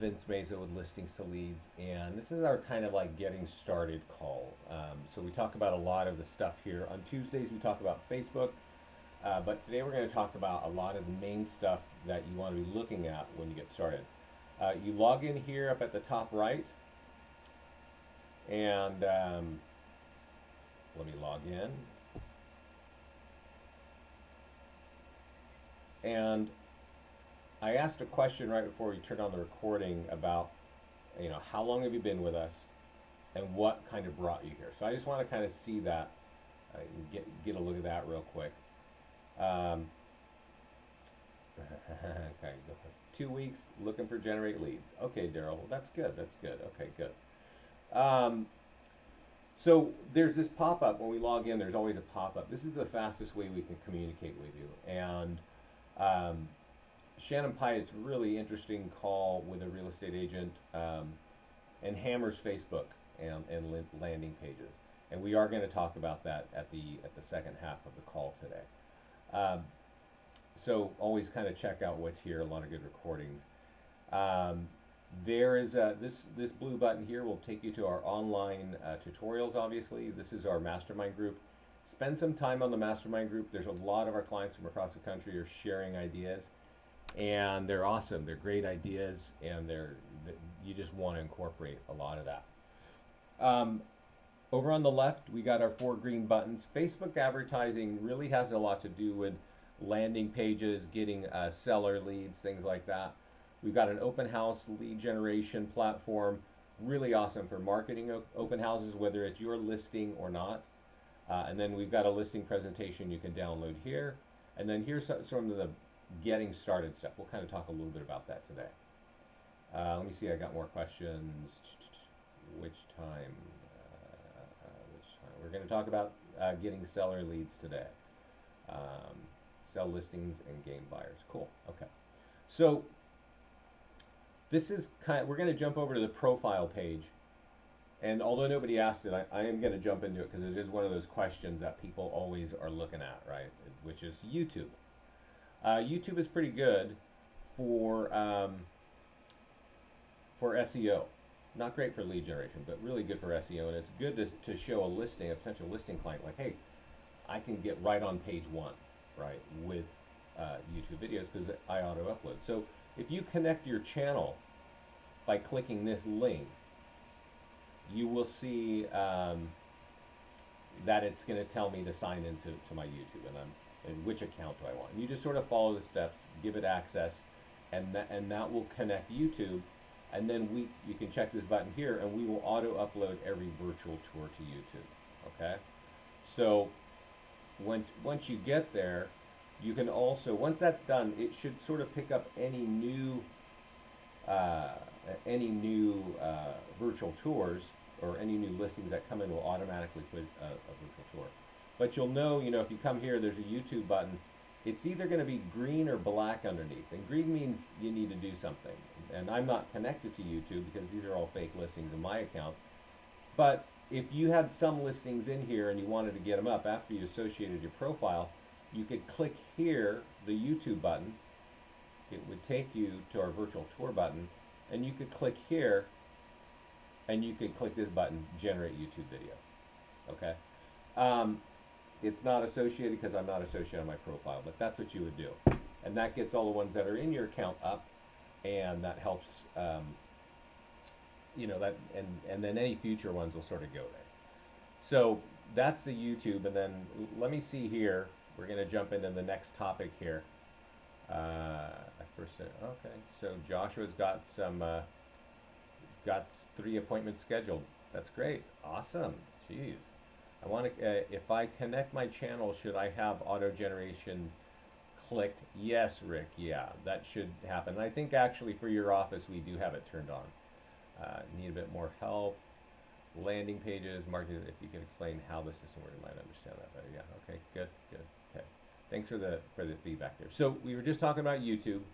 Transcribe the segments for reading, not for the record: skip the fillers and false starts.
Vince Meza with Listings to Leads, and this is our kind of like getting started call. So we talk about a lot of the stuff here. On Tuesdays, we talk about Facebook, but today we're going to talk about a lot of the main stuff that you want to be looking at when you get started. You log in here up at the top right, and let me log in. And I asked a question right before we turned on the recording about, how long have you been with us, and what kind of brought you here. So I just want to kind of see that, get a look at that real quick. Okay, 2 weeks looking for generate leads. Okay, Daryl, well, that's good. That's good. Okay, good. So there's this pop-up when we log in. There's always a pop-up. This is the fastest way we can communicate with you. And Shannon Pyatt's really interesting call with a real estate agent, and hammers Facebook and landing pages. And we are going to talk about that at the second half of the call today. So always kind of check out what's here. A lot of good recordings. There is this blue button here will take you to our online tutorials. Obviously, this is our mastermind group. Spend some time on the mastermind group. There's a lot of our clients from across the country are sharing ideas, and they're awesome. They're great ideas, and you just want to incorporate a lot of that. Over on the left, we got our 4 green buttons. Facebook advertising really has a lot to do with landing pages, getting seller leads, things like that. We've got an open house lead generation platform, really awesome for marketing open houses, whether it's your listing or not. And then we've got a listing presentation you can download here. And then here's some of the getting started stuff. We'll kind of talk a little bit about that today. Let me see, I got more questions. Which time? We're going to talk about getting seller leads today. Sell listings and gain buyers. Cool. Okay. So this is we're going to jump over to the profile page. And although nobody asked it, I am going to jump into it because it is one of those questions that people always are looking at, right? Which is YouTube. YouTube is pretty good for SEO. Not great for lead generation, but really good for SEO. And it's good to show a potential listing client, like, hey, I can get right on page 1, right, with YouTube videos because I auto upload. So if you connect your channel by clicking this link, you will see that it's going to tell me to sign into my YouTube, and which account do I want. And you just sort of follow the steps, give it access, and that will connect YouTube. And then you can check this button here, and we will auto upload every virtual tour to YouTube. Okay, so once you get there, you can also, once that's done, it should sort of pick up any new virtual tours or any new listings that come in will automatically put a virtual tour. But you'll know, if you come here, there's a YouTube button. It's either going to be green or black underneath. And green means you need to do something. And I'm not connected to YouTube because these are all fake listings in my account. But if you had some listings in here and you wanted to get them up after you associated your profile, you could click here, the YouTube button. It would take you to our virtual tour button. And you could click here, and you could click this button, generate YouTube video. Okay? It's not associated because I'm not associated on my profile, but that's what you would do. And that gets all the ones that are in your account up, and that helps, that, and then any future ones will sort of go there. So that's the YouTube, and then let me see here. We're going to jump into the next topic here. Okay, so Joshua's got got 3 appointments scheduled. That's great. Awesome. Jeez. I want to, if I connect my channel, should I have auto generation clicked? Yes, Rick. Yeah, that should happen. And I think actually for your office, we do have it turned on. Need a bit more help. Landing pages, marketing. If you can explain how the system works, you might understand that better. Yeah. Okay. Good. Good. Okay. Thanks for the feedback there. So we were just talking about YouTube,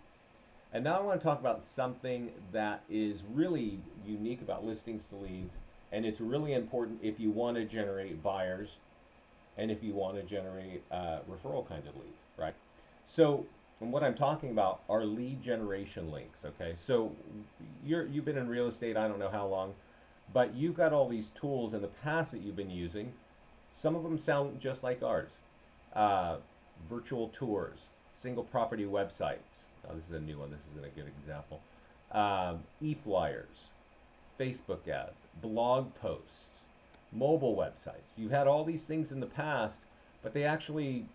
and now I want to talk about something that is really unique about listings to leads. And it's really important if you want to generate buyers and if you want to generate referral kinds of leads, right? So And what I'm talking about are lead generation links. Okay, so you've been in real estate, I don't know how long, but you've got all these tools in the past that you've been using. Some of them sound just like ours. Uh, Virtual tours, single property websites. Oh, this is a new one. This is a good example. E-flyers, Facebook ads, blog posts, mobile websites. You've had all these things in the past, but they actually,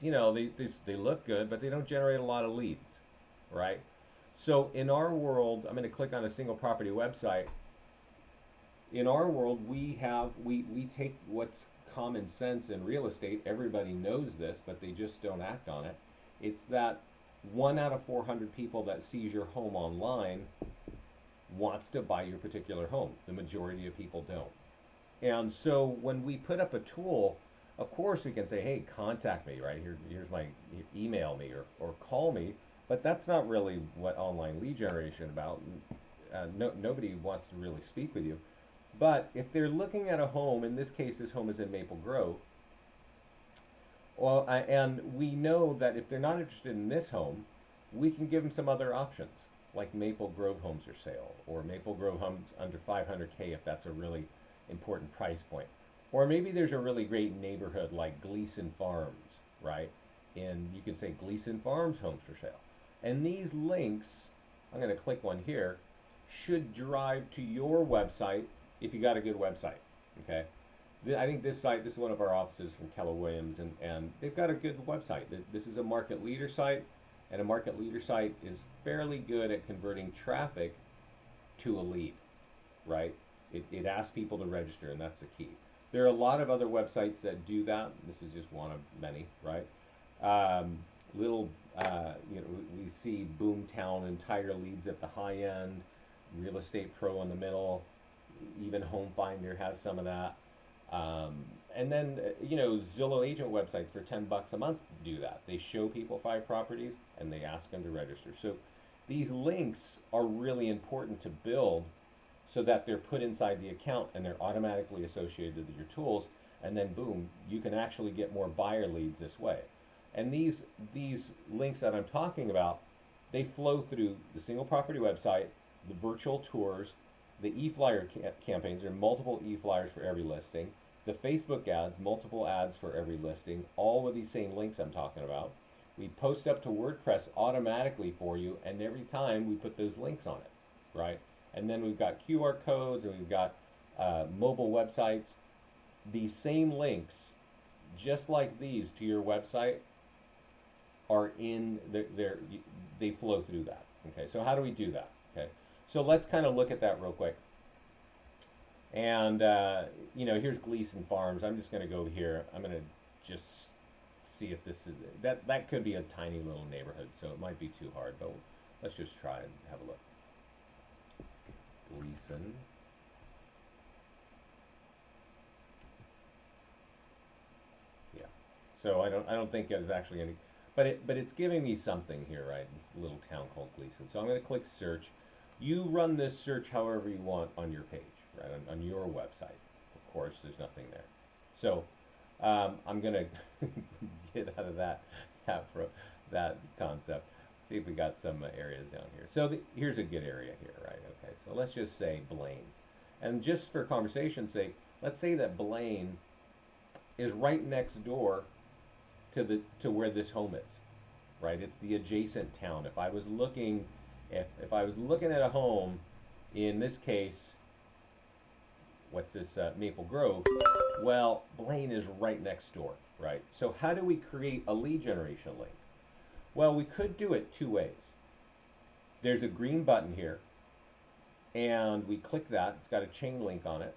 they look good, but they don't generate a lot of leads, right? So in our world, I'm going to click on a single property website. In our world, we take what's common sense in real estate. Everybody knows this, but they just don't act on it. It's that 1 out of 400 people that sees your home online wants to buy your particular home. The majority of people don't. And so when we put up a tool, of course we can say, hey, contact me, right? Here's my email me or call me. But that's not really what online lead generation is about. Nobody wants to really speak with you. But if they're looking at a home, in this case, this home is in Maple Grove, well, and we know that if they're not interested in this home, we can give them some other options, like Maple Grove homes for sale, or Maple Grove homes under 500K if that's a really important price point. Or maybe there's a really great neighborhood like Gleason Farms, right? And you can say Gleason Farms homes for sale. And these links, I'm going to click one here, should drive to your website if you got a good website, okay? I think this is one of our offices from Keller Williams, and they've got a good website. This is a market leader site, and a market leader site is fairly good at converting traffic to a lead, right? It asks people to register, and that's the key. There are a lot of other websites that do that. This is just one of many, right? We see Boomtown entire leads at the high end, Real Estate Pro in the middle, even Home Finder has some of that. And then, Zillow agent websites for $10 a month do that. They show people 5 properties and they ask them to register. So these links are really important to build so that they're put inside the account and they're automatically associated with your tools. And then boom, you can actually get more buyer leads this way. And these links that I'm talking about, they flow through the single property website, the virtual tours, the e-flyer campaigns. There are multiple e-flyers for every listing. The Facebook ads, multiple ads for every listing, all with these same links I'm talking about. We post up to WordPress automatically for you, and every time we put those links on it, right? And then we've got QR codes, and we've got mobile websites. These same links, just like these to your website, are in they flow through that. Okay, so how do we do that? Okay, so let's kind of look at that real quick. And here's Gleason Farms. I'm just going to go here. I'm going to just see if this is that could be a tiny little neighborhood, so it might be too hard. But let's just try and have a look. Gleason. Yeah. So I don't think there's actually any, but it's giving me something here, right? This little town called Gleason. So I'm going to click search. You run this search however you want on your page, right? On your website. Of course, there's nothing there. So I'm going to get out of that concept. See if we got some areas down here. So here's a good area here, right? Okay, so let's just say Blaine. And just for conversation's sake, let's say that Blaine is right next door to where this home is, right? It's the adjacent town. If I was looking at a home, in this case, what's this, Maple Grove, well, Blaine is right next door, right? So how do we create a lead generation link? Well, we could do it 2 ways. There's a green button here, and we click that. It's got a chain link on it,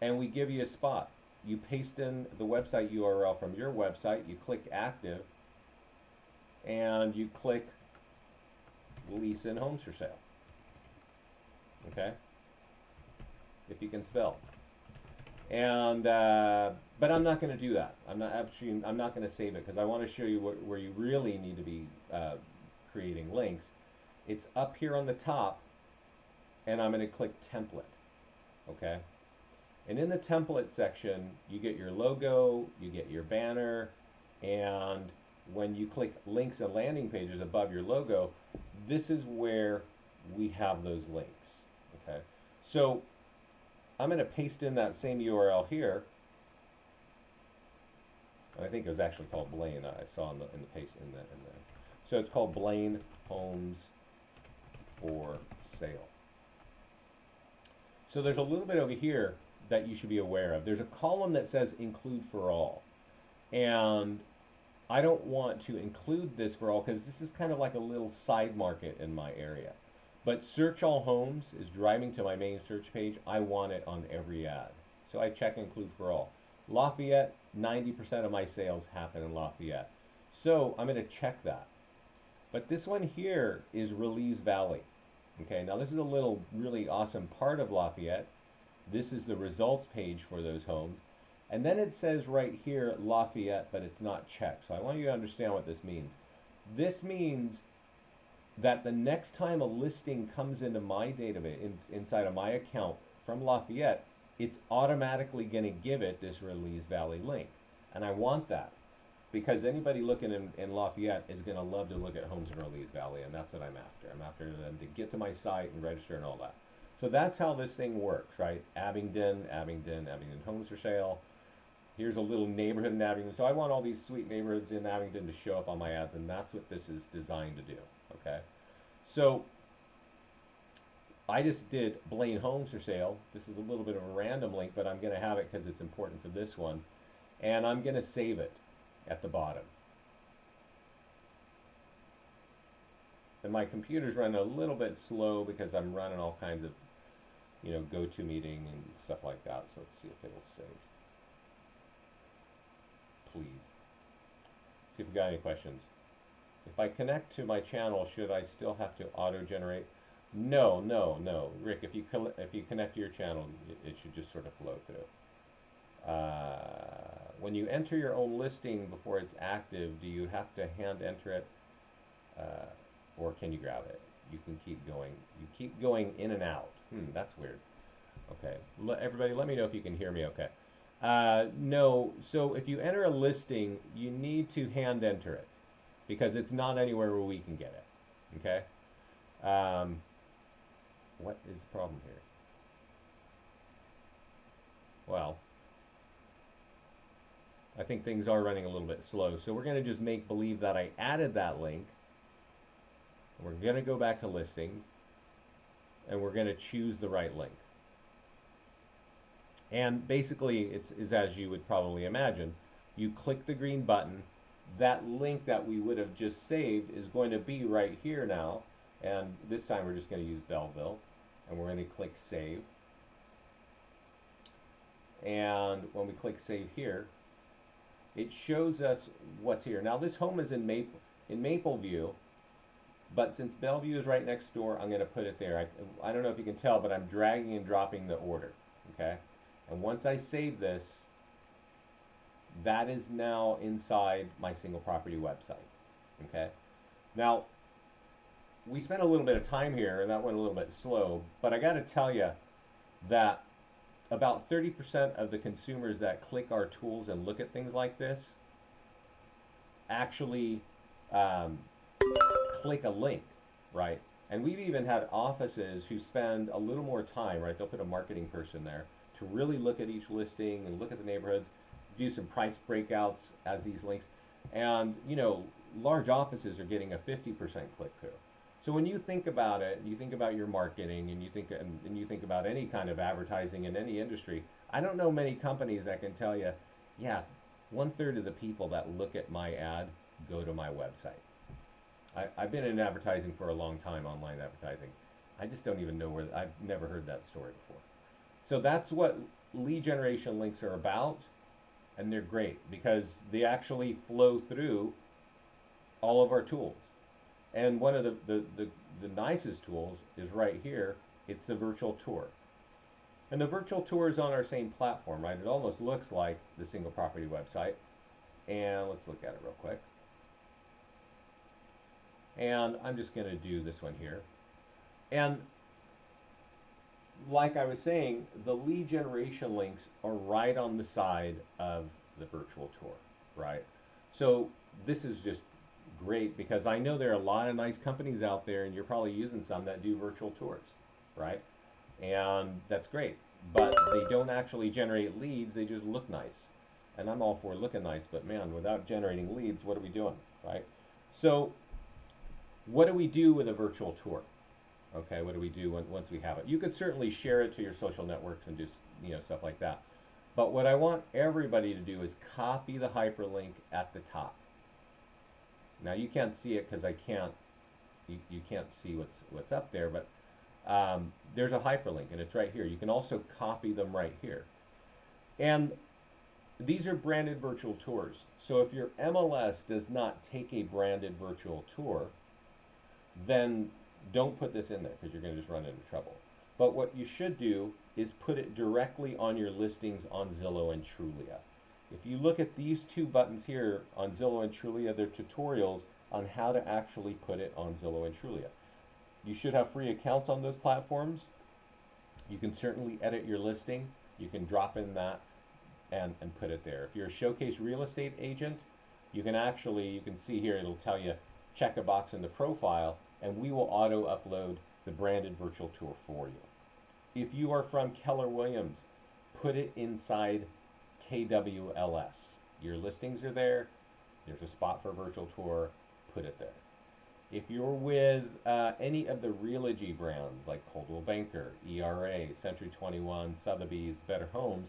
and we give you a spot. You paste in the website URL from your website, you click active, and you click Gleason Homes for Sale. Okay? If you can spell. And but I'm not going to do that. I'm not going to save it because I want to show you where you really need to be creating links. It's up here on the top, and I'm going to click template. Okay? And in the template section, you get your logo, you get your banner, and when you click links and landing pages above your logo, this is where we have those links. Okay, so I'm going to paste in that same URL here. I think it was actually called Blaine. I saw in the paste in the. So it's called Blaine Homes for Sale. So there's a little bit over here that you should be aware of. There's a column that says include for all, and I don't want to include this for all because this is kind of like a little side market in my area. But search all homes is driving to my main search page. I want it on every ad. So I check include for all. Lafayette, 90% of my sales happen in Lafayette. So I'm going to check that. But this one here is Release Valley. Okay, now this is a little really awesome part of Lafayette. This is the results page for those homes. And then it says right here Lafayette, but it's not checked. So I want you to understand what this means. This means that the next time a listing comes into my database, inside of my account from Lafayette, it's automatically going to give it this Release Valley link. And I want that because anybody looking in Lafayette is going to love to look at homes in Release Valley, and that's what I'm after. I'm after them to get to my site and register and all that. So that's how this thing works, right? Abingdon, homes for sale. Here's a little neighborhood in Abingdon. So I want all these sweet neighborhoods in Abingdon to show up on my ads, and that's what this is designed to do, okay? So I just did Blaine Homes for Sale. This is a little bit of a random link, but I'm going to have it because it's important for this one. And I'm going to save it at the bottom. And my computer's running a little bit slow because I'm running all kinds of, you know, GoToMeeting and stuff like that. So let's see if it'll save. Please. See if we got any questions. If I connect to my channel, should I still have to auto-generate? No, no, no. Rick, if you connect to your channel, it should just sort of flow through. When you enter your own listing before it's active, do you have to hand enter it? Or can you grab it? You can keep going. You keep going in and out. That's weird. Okay. Everybody, let me know if you can hear me okay. No. So if you enter a listing, you need to hand enter it because it's not anywhere where we can get it. Okay? What is the problem here? Well, I think things are running a little bit slow. So we're going to just make believe that I added that link. We're going to go back to listings, and we're going to choose the right link. And basically, it's as you would probably imagine. You click the green button. That link that we would have just saved is going to be right here now. And this time we're just going to use Belleville. And we're going to click Save. And when we click Save here, it shows us what's here. Now this home is in Mapleview. But since Bellevue is right next door, I'm going to put it there. I don't know if you can tell, but I'm dragging and dropping the order. Okay? And once I save this, that is now inside my single property website. Okay? Now, we spent a little bit of time here, and that went a little bit slow, but I got to tell you that about 30% of the consumers that click our tools and look at things like this actually click a link, right? And we've even had offices who spend a little more time, right? They'll put a marketing person there to really look at each listing and look at the neighborhoods, do some price breakouts as these links. And, you know, large offices are getting a 50% click-through. So when you think about it, you think about your marketing and you think about any kind of advertising in any industry, I don't know many companies that can tell you, yeah, 1/3 of the people that look at my ad go to my website. I've been in advertising for a long time, online advertising. I just don't even know I've never heard that story before. So that's what lead generation links are about, and they're great because they actually flow through all of our tools. And one of the nicest tools is right here. It's the virtual tour. And the virtual tour is on our same platform, right? It almost looks like the single property website. And let's look at it real quick. And I'm just going to do this one here. And like I was saying, the lead generation links are right on the side of the virtual tour, right? So this is just great because I know there are a lot of nice companies out there, and you're probably using some that do virtual tours, right? And that's great, but they don't actually generate leads, they just look nice. And I'm all for looking nice, but man, without generating leads, what are we doing, right? So what do we do with a virtual tour? Okay, what do we do once we have it? You could certainly share it to your social networks and just, stuff like that. But what I want everybody to do is copy the hyperlink at the top. Now you can't see it because you can't see what's up there, but there's a hyperlink and it's right here. You can also copy them right here. And these are branded virtual tours. So if your MLS does not take a branded virtual tour, then don't put this in there because you're going to just run into trouble. But what you should do is put it directly on your listings on Zillow and Trulia. If you look at these two buttons here on Zillow and Trulia, they're tutorials on how to actually put it on Zillow and Trulia. You should have free accounts on those platforms. You can certainly edit your listing. You can drop in that and put it there. If you're a showcase real estate agent, you can see here, it'll tell you check a box in the profile, and we will auto upload the branded virtual tour for you. If you are from Keller Williams, put it inside KWLS. Your listings are there. There's a spot for a virtual tour. Put it there. If you're with any of the Realogy brands like Coldwell Banker, ERA, Century 21, Sotheby's, Better Homes,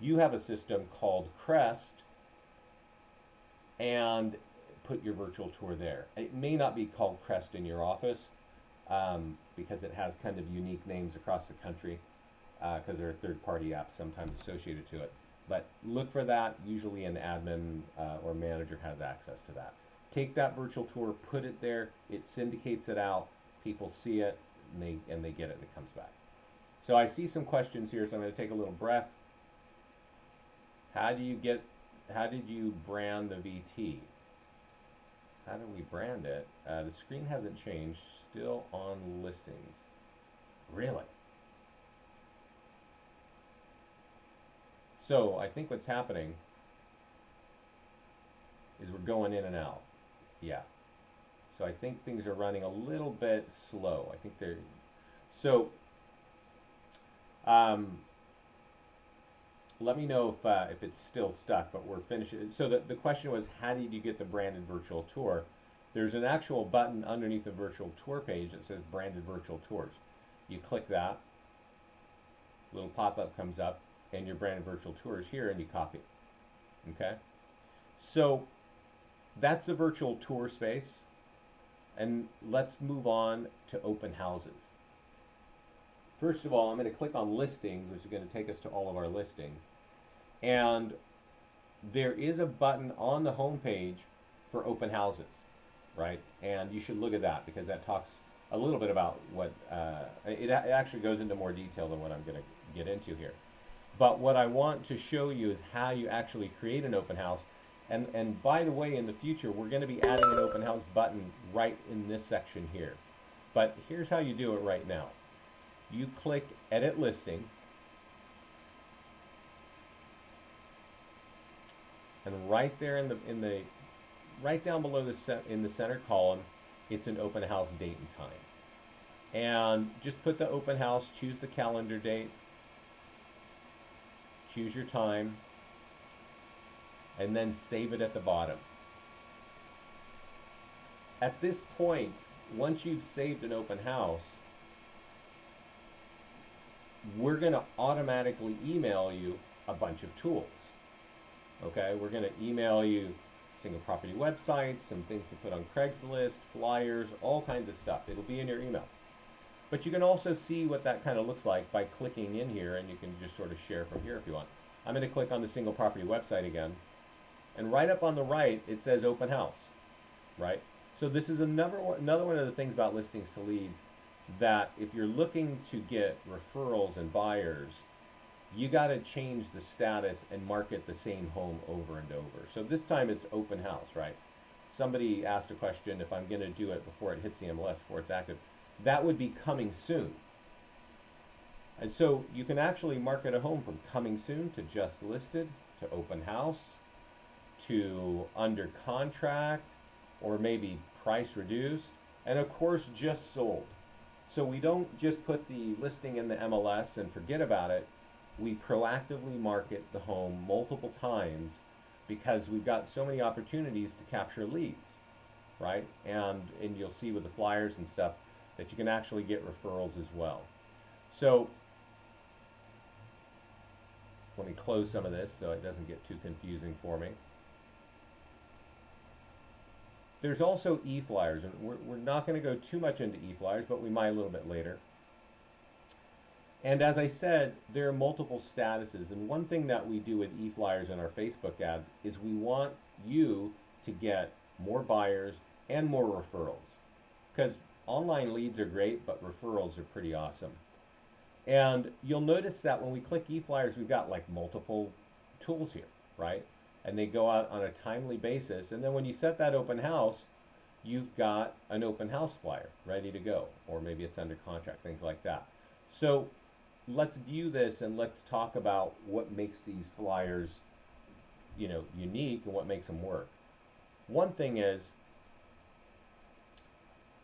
you have a system called Crest, and put your virtual tour there. It may not be called Crest in your office because it has kind of unique names across the country because there are third-party apps sometimes associated to it. But look for that. Usually an admin or manager has access to that. Take that virtual tour, put it there. It syndicates it out. People see it, and they get it, and it comes back. So I see some questions here, so I'm going to take a little breath. How did you brand the VT? How do we brand it? The screen hasn't changed. Still on listings. Really? So I think what's happening is we're going in and out. Yeah. So I think things are running a little bit slow. I think they're... So let me know if it's still stuck, but we're finishing. So the question was, how did you get the branded virtual tour? There's an actual button underneath the virtual tour page that says branded virtual tours. You click that, little pop-up comes up, and your branded virtual tour is here, and you copy it. Okay? So that's the virtual tour space. And let's move on to open houses. First of all, I'm going to click on listings, which is going to take us to all of our listings. And there is a button on the home page for open houses, right? And you should look at that because that talks a little bit about what, it actually goes into more detail than what I'm going to get into here. But what I want to show you is how you actually create an open house. And by the way, in the future, we're going to be adding an open house button right in this section here. But here's how you do it right now. You click Edit Listing, and right there right down below in the center column, it's an open house date and time. And just put the open house, choose the calendar date, choose your time, and then save it at the bottom. At this point, once you've saved an open house, we're going to automatically email you a bunch of tools. Okay, we're going to email you single property websites, some things to put on Craigslist, flyers, all kinds of stuff. It'll be in your email. But you can also see what that kind of looks like by clicking in here, and you can just sort of share from here if you want. I'm going to click on the single property website again, and right up on the right it says open house, right? So this is another one of the things about listings to leads, that if you're looking to get referrals and buyers, you got to change the status and market the same home over and over. So this time it's open house, right? Somebody asked a question if I'm going to do it before it hits the MLS, before it's active. That would be coming soon. And so you can actually market a home from coming soon to just listed to open house to under contract, or maybe price reduced, and of course just sold. So we don't just put the listing in the MLS and forget about it. We proactively market the home multiple times because we've got so many opportunities to capture leads, right? And you'll see with the flyers and stuff that you can actually get referrals as well. So let me close some of this so it doesn't get too confusing for me. There's also e-flyers, and we're not going to go too much into e-flyers, but we might a little bit later. And as I said, there are multiple statuses, and one thing that we do with e-flyers in our Facebook ads is we want you to get more buyers and more referrals, because online leads are great, but referrals are pretty awesome. And you'll notice that when we click e-flyers, we've got like multiple tools here, right? And they go out on a timely basis. And then when you set that open house, you've got an open house flyer ready to go, or maybe it's under contract, things like that. So let's view this and let's talk about what makes these flyers, unique and what makes them work. One thing is,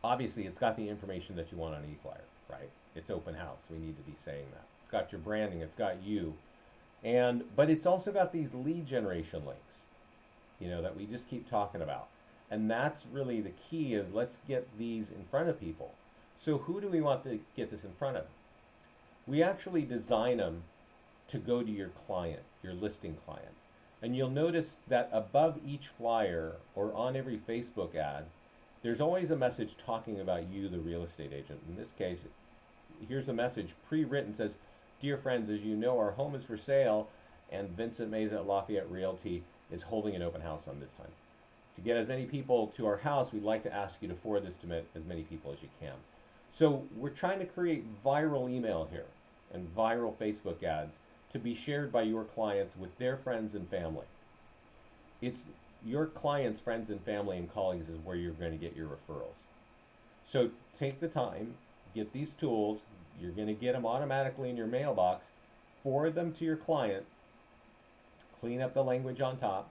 obviously, it's got the information that you want on an e-flyer, right? It's open house. We need to be saying that. It's got your branding. It's got you. But it's also got these lead generation links, that we just keep talking about. And that's really the key, is let's get these in front of people. So who do we want to get this in front of? We actually design them to go to your client, your listing client. And you'll notice that above each flyer or on every Facebook ad, there's always a message talking about you, the real estate agent. In this case, here's a message pre-written, says, "Dear friends, as you know, our home is for sale, and Vincent Mays at Lafayette Realty is holding an open house on this time. To get as many people to our house, we'd like to ask you to forward this to as many people as you can." So we're trying to create viral email here and viral Facebook ads to be shared by your clients with their friends and family. It's your clients, friends and family and colleagues is where you're going to get your referrals. So take the time, get these tools. You're going to get them automatically in your mailbox. Forward them to your client, clean up the language on top,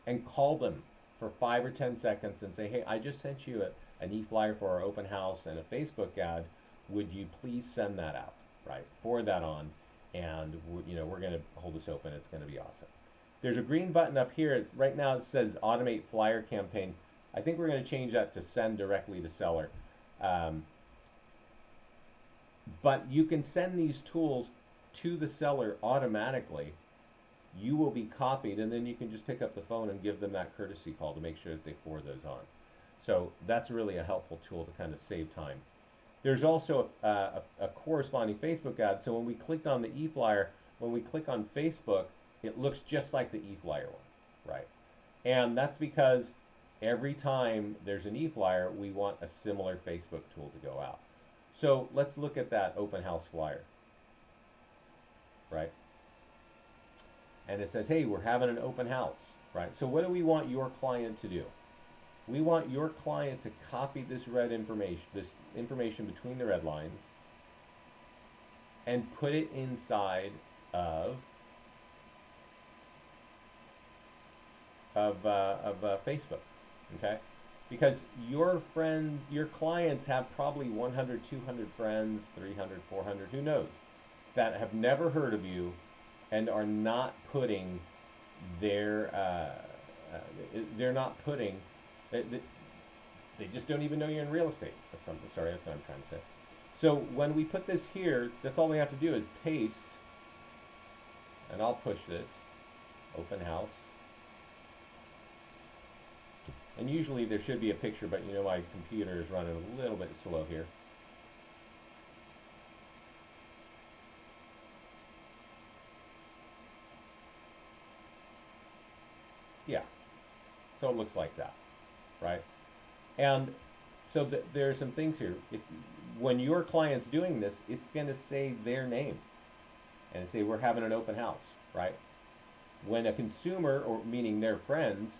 and call them for 5 or 10 seconds and say, "Hey, I just sent you an e-flyer for our open house and a Facebook ad. Would you please send that out?" Right? Forward that on, and we're going to hold this open. It's going to be awesome. There's a green button up here. Right now it says Automate Flyer Campaign. I think we're going to change that to Send Directly to Seller. But you can send these tools to the seller automatically. You will be copied, and then you can just pick up the phone and give them that courtesy call to make sure that they forward those on. So that's really a helpful tool to kind of save time. There's also a corresponding Facebook ad. So when we clicked on the e-flyer, when we click on Facebook, it looks just like the e-flyer one, right? And that's because every time there's an e-flyer, we want a similar Facebook tool to go out. So let's look at that open house flyer, right? And it says, "Hey, we're having an open house," right? So what do we want your client to do? We want your client to copy this information between the red lines, and put it inside of Facebook, okay? Because your friends, your clients have probably 100, 200 friends, 300, 400, who knows, that have never heard of you and are not putting their, they just don't even know you're in real estate. That's what I'm trying to say. So when we put this here, that's all we have to do is paste, and I'll push this, open house. And usually there should be a picture, but my computer is running a little bit slow here. Yeah, so it looks like that, right? And so there's some things here. When your client's doing this, it's going to say their name and say, "We're having an open house," right? When a consumer, or meaning their friends,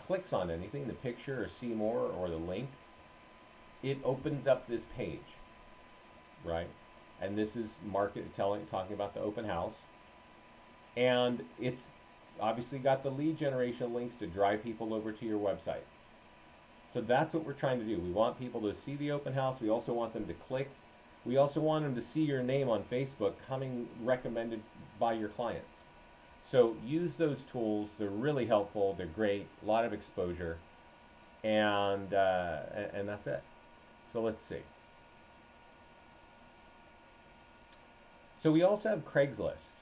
clicks on anything, the picture or see more or the link, it opens up this page, right? And this is talking about the open house. And it's obviously got the lead generation links to drive people over to your website. So that's what we're trying to do. We want people to see the open house. We also want them to click. We also want them to see your name on Facebook coming recommended by your clients. So use those tools. They're really helpful. They're great. A lot of exposure, and that's it. So let's see. So we also have Craigslist,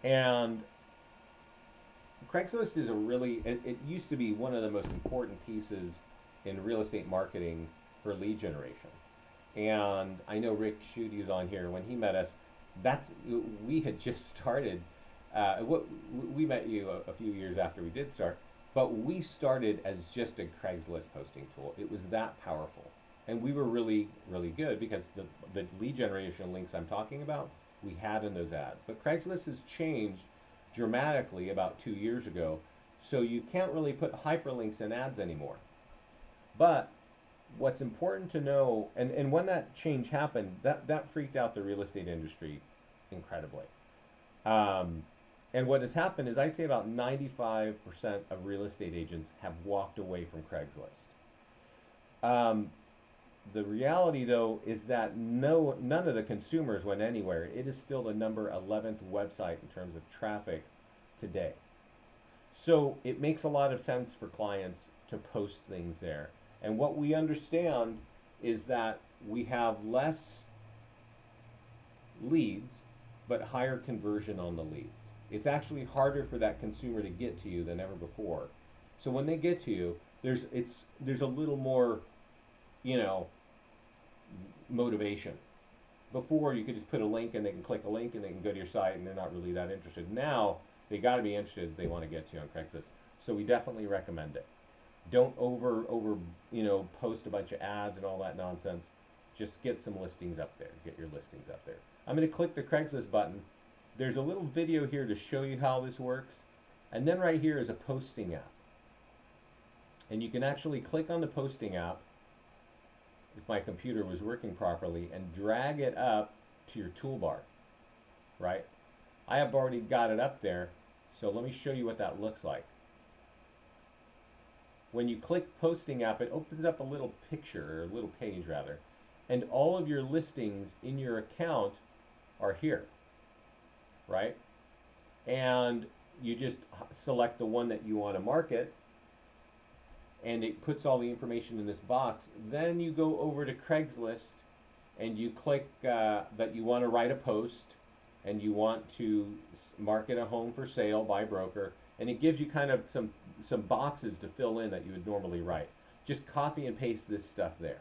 and Craigslist is a really, it used to be one of the most important pieces in real estate marketing for lead generation. And I know Rick Schuette's on here. When he met us, we had just started. We met you a few years after we did start, but we started as just a Craigslist posting tool. It was that powerful, and we were really, really good because the lead generation links I'm talking about we had in those ads. But Craigslist has changed dramatically about 2 years ago, so you can't really put hyperlinks in ads anymore. But what's important to know, and when that change happened, that freaked out the real estate industry incredibly. And what has happened is I'd say about 95% of real estate agents have walked away from Craigslist. The reality, though, is that none of the consumers went anywhere. It is still the number 11th website in terms of traffic today. So it makes a lot of sense for clients to post things there. And what we understand is that we have less leads, but higher conversion on the leads. It's actually harder for that consumer to get to you than ever before. So when they get to you, there's a little more, motivation. Before, you could just put a link and they can click a link and they can go to your site and they're not really that interested. Now they got to be interested if they want to get to you on Craigslist. So we definitely recommend it. Don't over post a bunch of ads and all that nonsense. Just get some listings up there. Get your listings up there. I'm going to click the Craigslist button. There's a little video here to show you how this works. And then right here is a posting app. And you can actually click on the posting app, if my computer was working properly, and drag it up to your toolbar, right? I have already got it up there, so let me show you what that looks like. When you click posting app, it opens up a little picture, or a little page rather, and all of your listings in your account are here, right? And you just select the one that you want to market, and it puts all the information in this box. Then you go over to Craigslist and you click that you want to write a post and you want to market a home for sale by broker, and it gives you kind of some boxes to fill in that you would normally write. Just copy and paste this stuff there,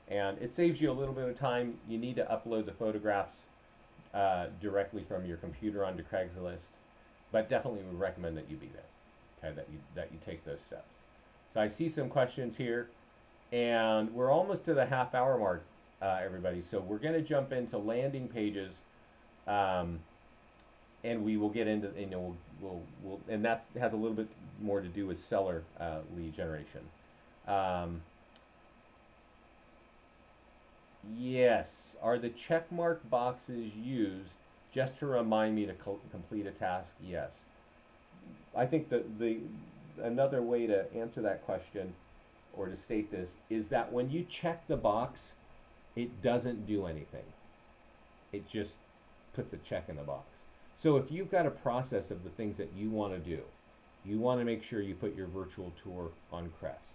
and it saves you a little bit of time. You need to upload the photographs directly from your computer onto Craigslist, but definitely would recommend that you be there, okay, that you take those steps. So I see some questions here, and we're almost to the half-hour mark, everybody. So we're going to jump into landing pages, and we will get into, we'll and that has a little bit more to do with seller lead generation. Yes, are the check mark boxes used just to remind me to complete a task? Yes. I think that another way to answer that question, or to state this, is that when you check the box, it doesn't do anything. It just puts a check in the box. So if you've got a process of the things that you want to do, you want to make sure you put your virtual tour on Crest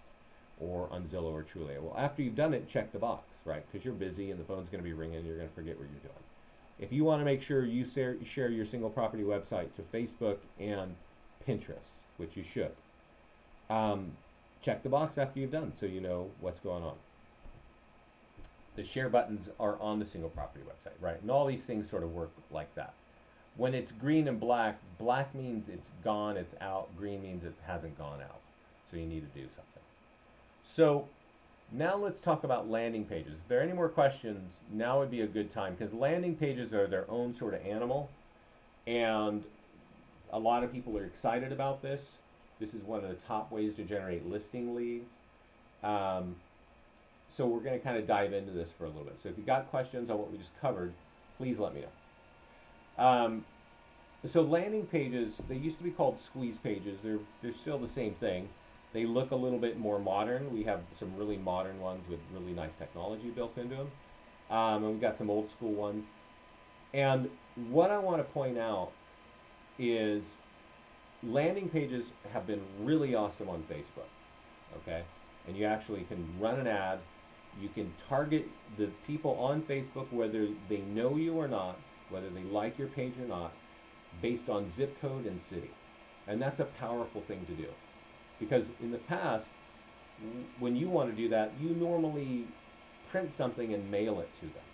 or on Zillow or Trulia. Well, after you've done it, check the box, right? Because you're busy and the phone's going to be ringing and you're going to forget what you're doing. If you want to make sure you share your single property website to Facebook and Pinterest, which you should, check the box after you've done so you know what's going on. The share buttons are on the single property website, right? And all these things sort of work like that. When it's green and black, black means it's gone, it's out. Green means it hasn't gone out. So you need to do something. So now let's talk about landing pages. If there are any more questions, now would be a good time, because landing pages are their own sort of animal, and a lot of people are excited about this. This is one of the top ways to generate listing leads. So we're going to kind of dive into this for a little bit. So if you got questions on what we just covered, please let me know. So landing pages, they used to be called squeeze pages. They're still the same thing. They look a little bit more modern. We have some really modern ones with really nice technology built into them, and we've got some old school ones. And what I want to point out is landing pages have been really awesome on Facebook. Okay, and you actually can run an ad. You can target the people on Facebook whether they know you or not, whether they like your page or not, based on zip code and city. And that's a powerful thing to do. Because in the past, when you want to do that, you normally print something and mail it to them.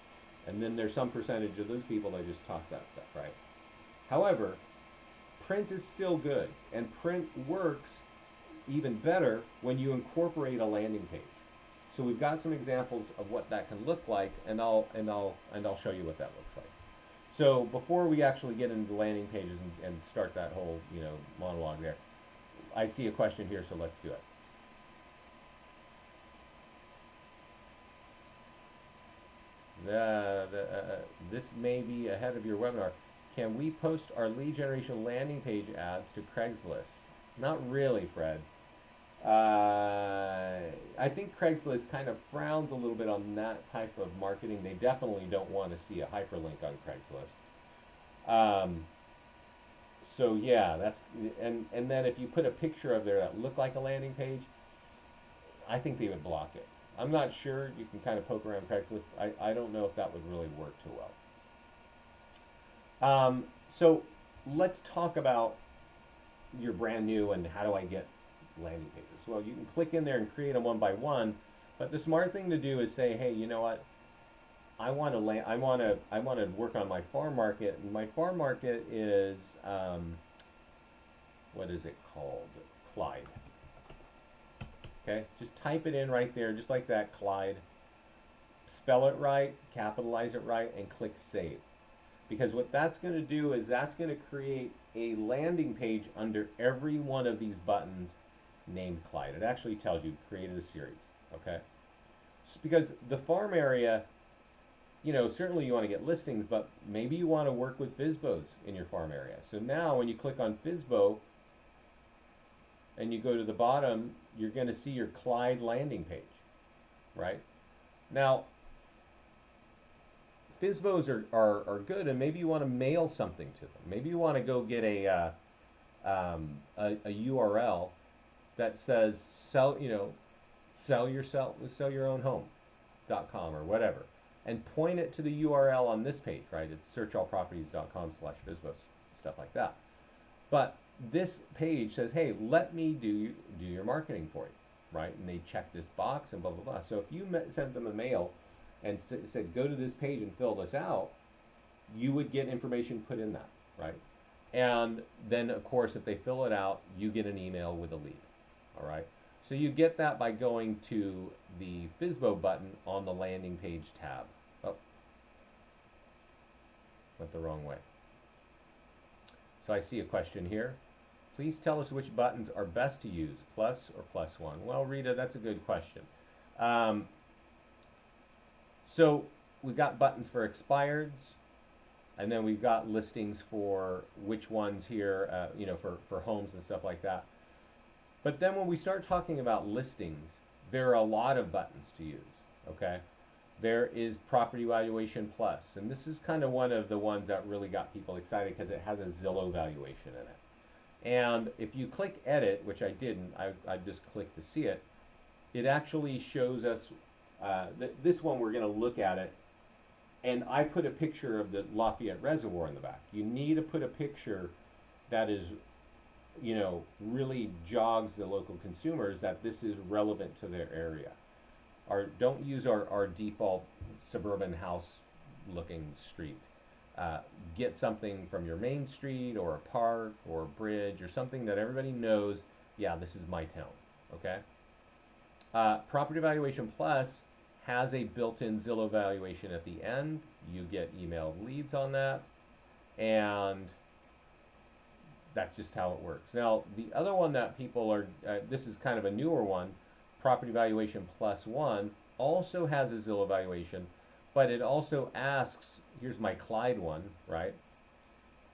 And then there's some percentage of those people that just toss that stuff, right? However, print is still good, and print works even better when you incorporate a landing page. So we've got some examples of what that can look like, and I'll show you what that looks like. So before we actually get into the landing pages and start that whole monologue there, I see a question here, so let's do it. This may be ahead of your webinar. Can we post our lead generation landing page ads to Craigslist? Not really, Fred. I think Craigslist kind of frowns a little bit on that type of marketing. They definitely don't want to see a hyperlink on Craigslist. So yeah, that's and then if you put a picture of there that looked like a landing page, I think they would block it. I'm not sure. You can kind of poke around Craigslist. I don't know if that would really work too well. So let's talk about you're brand new and how do I get landing pages? Well, you can click in there and create them one by one, but the smart thing to do is say, hey, you know what? I want to work on my farm market. And my farm market is what is it called? Clyde. Okay, just type it in right there, just like that, Clyde. Spell it right, capitalize it right, and click save. Because what that's going to do is that's going to create a landing page under every one of these buttons named Clyde. It actually tells you created a series, okay? Just because the farm area, certainly you want to get listings, but maybe you want to work with FSBOs in your farm area. So now when you click on FSBO and you go to the bottom, you're going to see your Clyde landing page, right? Now, FSBOs are good, and maybe you want to mail something to them. Maybe you want to go get a URL that says sell your own home.com or whatever, and point it to the URL on this page, right? It's searchallproperties.com/FSBO, stuff like that. But this page says, hey, let me do your marketing for you, right? And they check this box and blah, blah, blah. So if you sent them a mail and said, go to this page and fill this out, you would get information put in that, right? And then, of course, if they fill it out, you get an email with a lead, all right? So you get that by going to the FSBO button on the landing page tab. Oh, went the wrong way. So I see a question here. Please tell us which buttons are best to use, plus or +1. Well, Rita, that's a good question. So we've got buttons for expireds, and then we've got listings for which ones here, for homes and stuff like that. But then when we start talking about listings, there are a lot of buttons to use, okay? There is Property Valuation Plus, and this is kind of one of the ones that really got people excited because it has a Zillow valuation in it. And if you click Edit, which I didn't, I just clicked to see it, it actually shows us, this one we're going to look at it, and I put a picture of the Lafayette Reservoir in the back. You need to put a picture that is, really jogs the local consumers that this is relevant to their area. Don't use our default suburban house looking street. Get something from your main street or a park or a bridge or something that everybody knows, yeah, this is my town, okay? Property Valuation Plus has a built-in Zillow valuation at the end. You get emailed leads on that, and that's just how it works. Now, the other one that people are, this is kind of a newer one, Property Valuation Plus 1, also has a Zillow valuation, but it also asks, here's my Clyde one, right?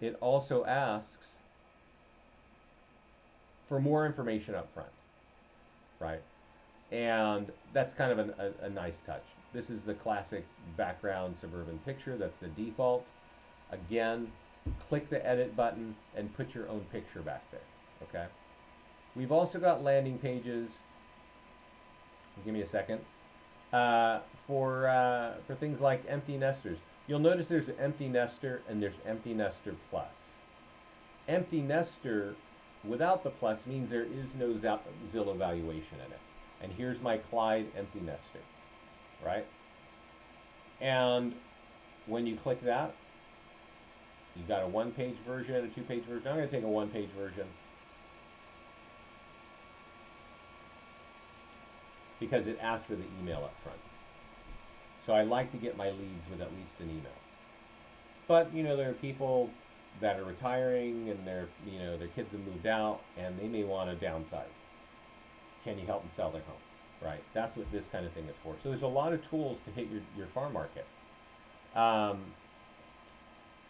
it also asks for more information up front, right? And that's kind of a nice touch. This is the classic background suburban picture. That's the default. Again, click the edit button and put your own picture back there, okay? We've also got landing pages. Give me a second. For things like empty nesters. You'll notice there's an empty nester and there's empty nester plus. Empty nester without the plus means there is no Zillow valuation in it. And here's my Clyde empty nester, right? And when you click that, you've got a one-page version, a two-page version. I'm going to take a one-page version because it asks for the email up front. So I like to get my leads with at least an email. But, you know, there are people that are retiring and their kids have moved out and they may want to downsize. Can you help them sell their home, right? That's what this kind of thing is for. So there's a lot of tools to hit your farm market.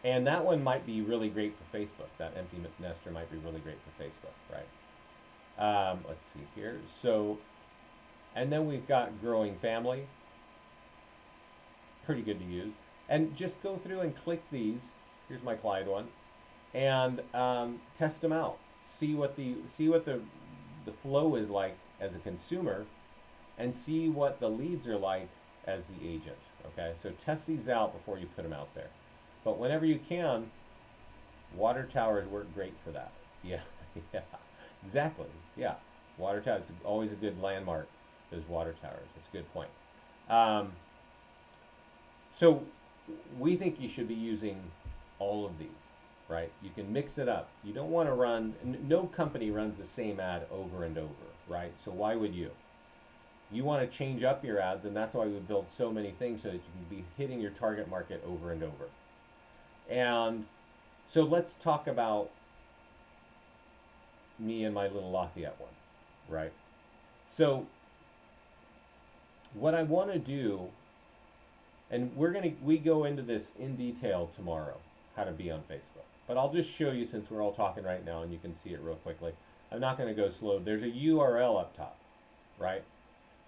And that one might be really great for Facebook. That empty nester might be really great for Facebook, right? Let's see here. So, and then we've got growing family. Pretty good to use. And just go through and click these. Here's my Clyde one, and test them out. See what the flow is like as a consumer, and see what the leads are like as the agent. Okay, so test these out before you put them out there. But whenever you can, water towers work great for that. Yeah, yeah, exactly. Yeah, water towers. It's always a good landmark. Those water towers. That's a good point. So we think you should be using all of these, right? You can mix it up. You don't want to run, no company runs the same ad over and over, right? So why would you? You want to change up your ads, and that's why we build so many things so that you can be hitting your target market over and over. And so let's talk about me and my little Lafayette one, right? So what I want to do, and we go into this in detail tomorrow, how to be on Facebook. But I'll just show you since we're all talking right now and you can see it real quickly. I'm not going to go slow. There's a URL up top, right?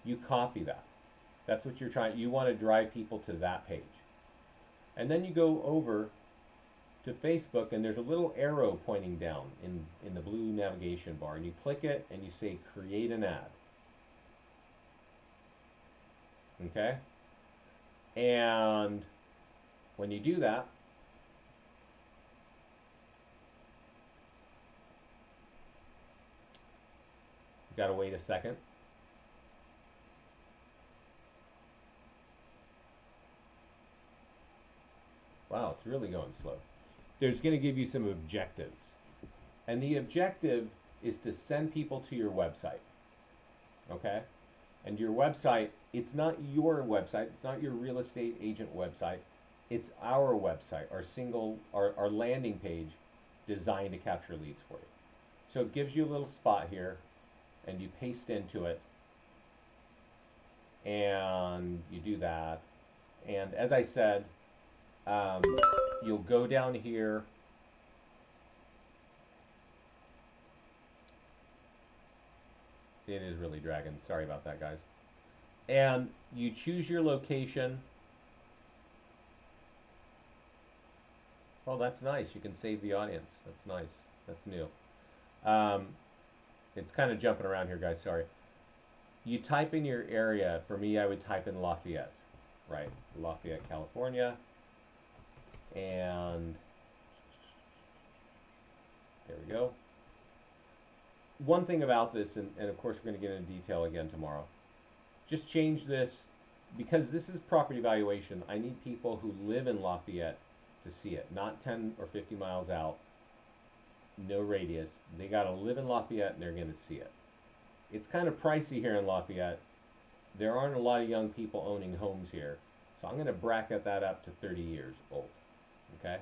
You copy that. That's what you're trying. You want to drive people to that page. And then you go over to Facebook and there's a little arrow pointing down in the blue navigation bar. And you click it and you say create an ad. Okay? And when you do that, you gotta wait a second. Wow, it's really going slow. There's gonna give you some objectives. And the objective is to send people to your website. Okay? And your website, it's not your website, it's not your real estate agent website, it's our website, our landing page designed to capture leads for you. So it gives you a little spot here, and you paste into it, and you do that. And as I said, you'll go down here, it is really dragging, sorry about that, guys. And you choose your location. Oh, that's nice. You can save the audience. That's nice. That's new. It's kind of jumping around here, guys. Sorry. You type in your area. For me, I would type in Lafayette, right? Lafayette, California. And there we go. One thing about this, and of course we're going to get into detail again tomorrow, just change this, because this is property valuation. I need people who live in Lafayette to see it, not 10 or 50 miles out, no radius. They got to live in Lafayette and they're going to see it. It's kind of pricey here in Lafayette. There aren't a lot of young people owning homes here, so I'm going to bracket that up to 30 years old, okay?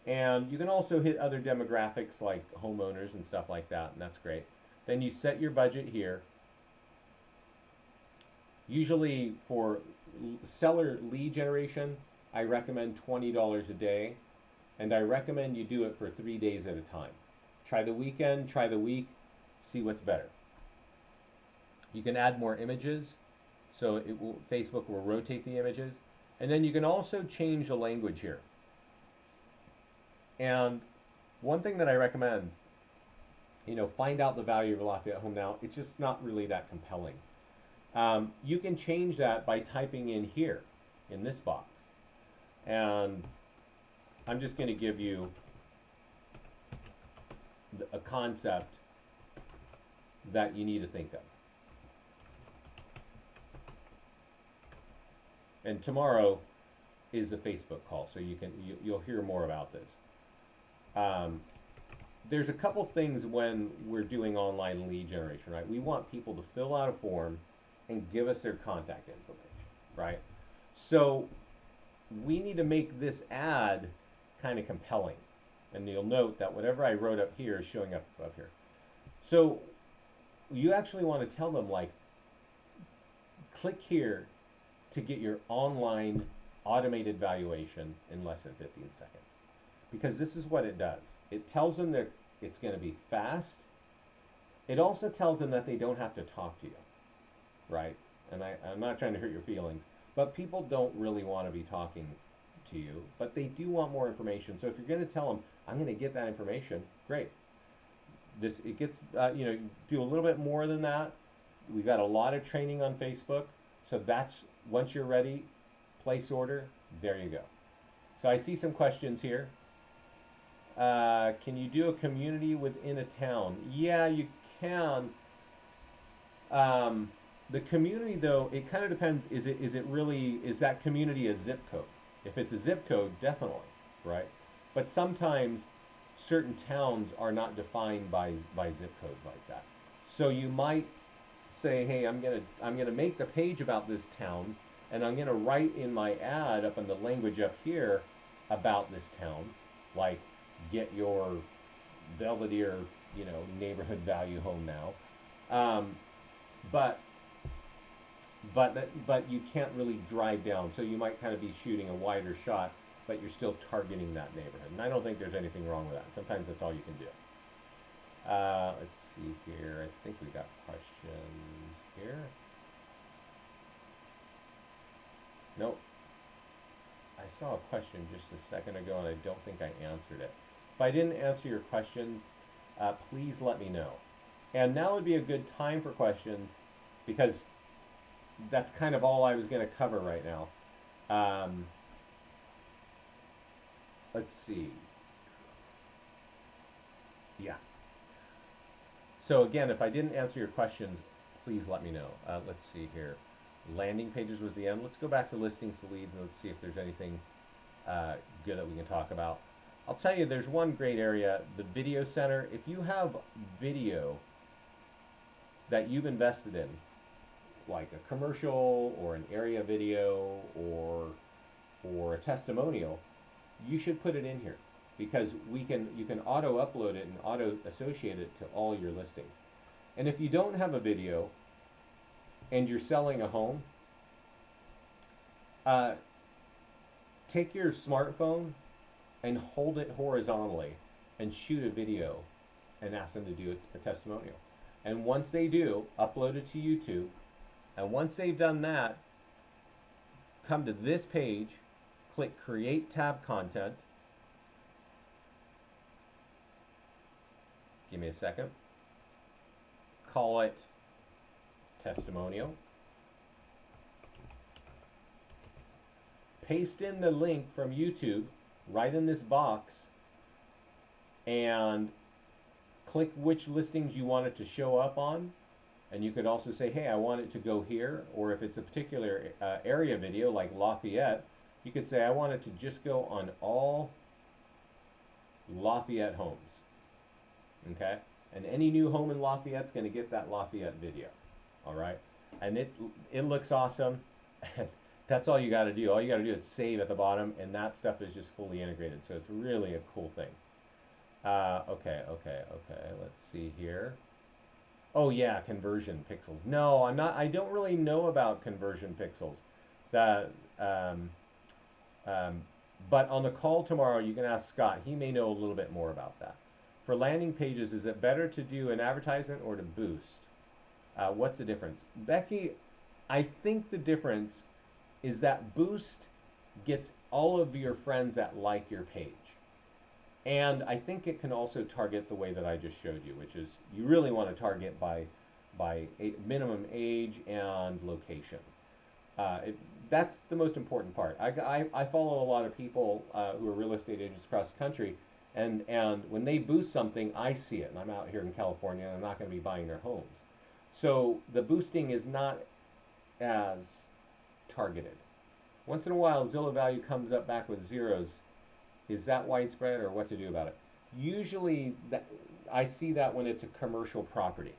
And you can also hit other demographics like homeowners and stuff like that, and that's great. Then you set your budget here. Usually for seller lead generation, I recommend $20 a day. And I recommend you do it for 3 days at a time. Try the weekend, try the week, see what's better. You can add more images, so Facebook will rotate the images. And then you can also change the language here. And one thing that I recommend, find out the value of a Lafayette home now. It's just not really that compelling. You can change that by typing in here, in this box. And I'm just going to give you a concept that you need to think of. And tomorrow is a Facebook call, so you'll hear more about this. There's a couple things when we're doing online lead generation, right? We want people to fill out a form and give us their contact information, right? So we need to make this ad kind of compelling. And you'll note that whatever I wrote up here is showing up here. So you actually want to tell them, like, click here to get your online automated valuation in less than 15 seconds. Because this is what it does. It tells them that it's going to be fast. It also tells them that they don't have to talk to you, right? And I'm not trying to hurt your feelings, but people don't really want to be talking to you, but they do want more information. So if you're going to tell them, I'm going to get that information, great. It gets, do a little bit more than that. We've got a lot of training on Facebook. So that's, once you're ready, place order, there you go. So I see some questions here. Can you do a community within a town? Yeah, you can. The community, though, it kind of depends. Is that community a zip code? If it's a zip code, definitely, right? But sometimes certain towns are not defined by zip codes like that. So you might say, hey, I'm gonna make the page about this town, and I'm gonna write in my ad up in the language up here about this town, like, get your Belvedere, neighborhood value home now. But you can't really drive down, so you might kind of be shooting a wider shot, but you're still targeting that neighborhood. And I don't think there's anything wrong with that. Sometimes that's all you can do. Let's see here. I think we got questions here. Nope. I saw a question just a second ago, and I don't think I answered it. If I didn't answer your questions, please let me know. And now would be a good time for questions, because that's kind of all I was going to cover right now. Let's see. Yeah. So again, if I didn't answer your questions, please let me know. Let's see here. Landing pages was the end. Let's go back to listings to leads, and let's see if there's anything good that we can talk about. I'll tell you, there's one great area, the video center. If you have video that you've invested in, like a commercial or an area video or a testimonial, you should put it in here, because you can auto upload it and auto associate it to all your listings. And if you don't have a video and you're selling a home, take your smartphone and hold it horizontally and shoot a video and ask them to do a testimonial. And once they do, upload it to YouTube. And once they've done that, come to this page, click Create Tab Content. Give me a second. Call it Testimonial. Paste in the link from YouTube right in this box, and click which listings you want it to show up on. And you could also say, hey, I want it to go here. Or if it's a particular area video like Lafayette, you could say, I want it to just go on all Lafayette homes. Okay? And any new home in Lafayette's going to get that Lafayette video. All right? And it looks awesome. That's all you got to do. All you got to do is save at the bottom, and that stuff is just fully integrated. So it's really a cool thing. Okay. Let's see here. Oh yeah, conversion pixels. No, I'm not. I don't really know about conversion pixels. But on the call tomorrow, you can ask Scott. He may know a little bit more about that. For landing pages, is it better to do an advertisement or to boost? What's the difference? Becky, I think the difference is that boost gets all of your friends that like your page. And I think it can also target the way that I just showed you, which is you really want to target by minimum age and location. That's the most important part. I follow a lot of people who are real estate agents across the country, and when they boost something, I see it, and I'm out here in California, and I'm not going to be buying their homes. So the boosting is not as targeted. Once in a while, Zillow value comes up back with zeros. Is that widespread, or what to do about it? Usually, I see that when it's a commercial property.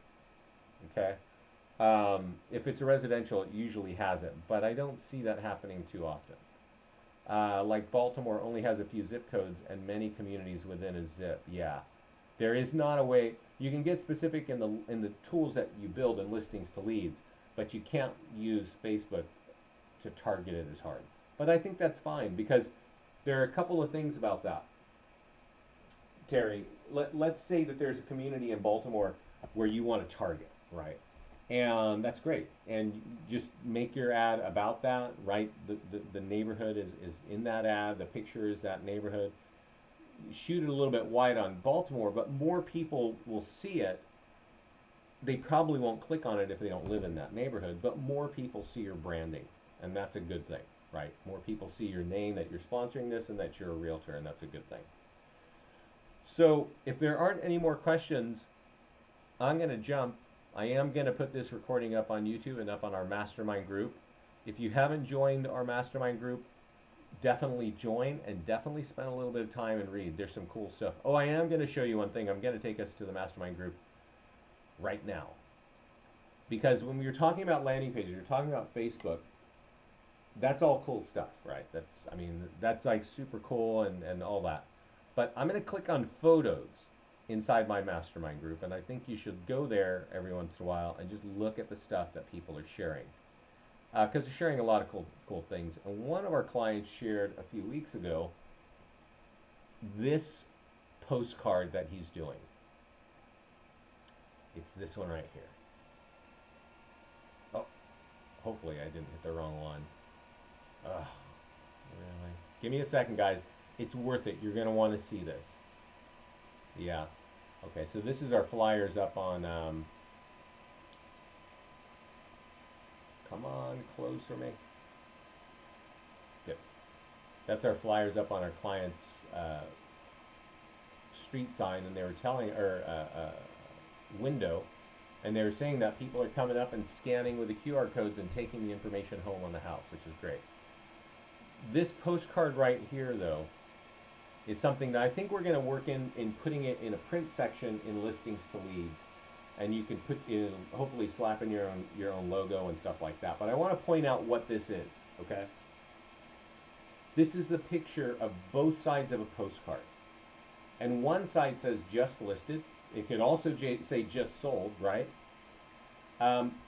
Okay. If it's a residential, it usually has it, but I don't see that happening too often. Like Baltimore only has a few zip codes and many communities within a zip. Yeah, there is not a way you can get specific in the tools that you build in listings to leads, but you can't use Facebook to target it as hard. But I think that's fine because there are a couple of things about that. Terry, let's say that there's a community in Baltimore where you want to target, right? And that's great. And just make your ad about that, right? The neighborhood is in that ad, the picture is that neighborhood. Shoot it a little bit wide on Baltimore, but more people will see it. They probably won't click on it if they don't live in that neighborhood, but more people see your branding, and that's a good thing, right? More people see your name, that you're sponsoring this, and that you're a realtor, and that's a good thing. So if there aren't any more questions, I'm going to jump. I am going to put this recording up on YouTube and up on our mastermind group. If you haven't joined our mastermind group, definitely join and definitely spend a little bit of time and read. There's some cool stuff. Oh, I am going to show you one thing. I'm going to take us to the mastermind group right now. Because when we were talking about landing pages, you're talking about Facebook, that's all cool stuff, right? That's like super cool and all that. But I'm going to click on photos inside my mastermind group, and I think you should go there every once in a while and just look at the stuff that people are sharing. Because they're sharing a lot of cool things. And one of our clients shared a few weeks ago this postcard that he's doing. It's this one right here. Oh, hopefully I didn't hit the wrong one. Ugh, really? Give me a second, guys. It's worth it. You're going to want to see this. Yeah. Okay, so this is our flyers up on, come on, close for me. Good. That's our flyers up on our client's street sign, and they were telling, or window, and they were saying that people are coming up and scanning with the QR codes and taking the information home on the house, which is great. This postcard right here, though, is something that I think we're going to work in putting it in a print section in listings to leads, and you can put in, hopefully slap in your own logo and stuff like that. But I want to point out what this is, okay? This is the picture of both sides of a postcard, and one side says just listed. It could also say just sold, right?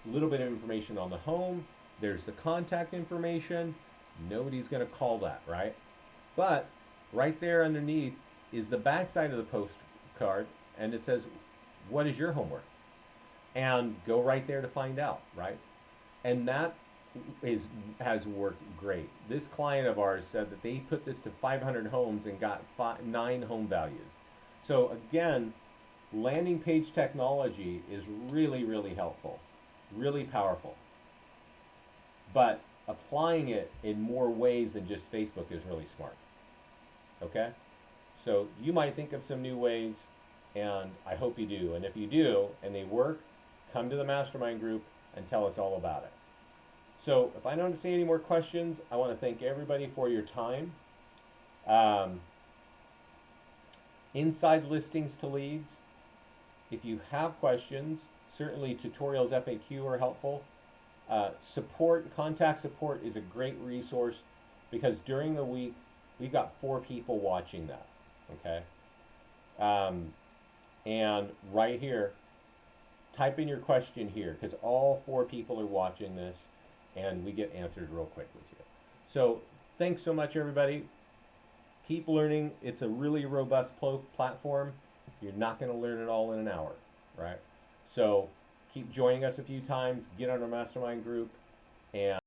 Little bit of information on the home. There's the contact information. Nobody's going to call that, right? But right there underneath is the back side of the postcard, and it says, what is your homework? And go right there to find out, right? And that has worked great. This client of ours said that they put this to 500 homes and got 9 home values. So again, landing page technology is really, really helpful, really powerful. But applying it in more ways than just Facebook is really smart. Okay? So you might think of some new ways, and I hope you do. And if you do, and they work, come to the mastermind group and tell us all about it. So if I don't see any more questions, I want to thank everybody for your time. Inside listings to leads, if you have questions, certainly tutorials, FAQ are helpful. Contact support is a great resource because during the week, we've got 4 people watching that, okay? And right here, type in your question here because all 4 people are watching this and we get answers real quick with you. So thanks so much, everybody. keep learning. It's a really robust platform. You're not going to learn it all in an hour, right? So keep joining us a few times, get on our mastermind group, and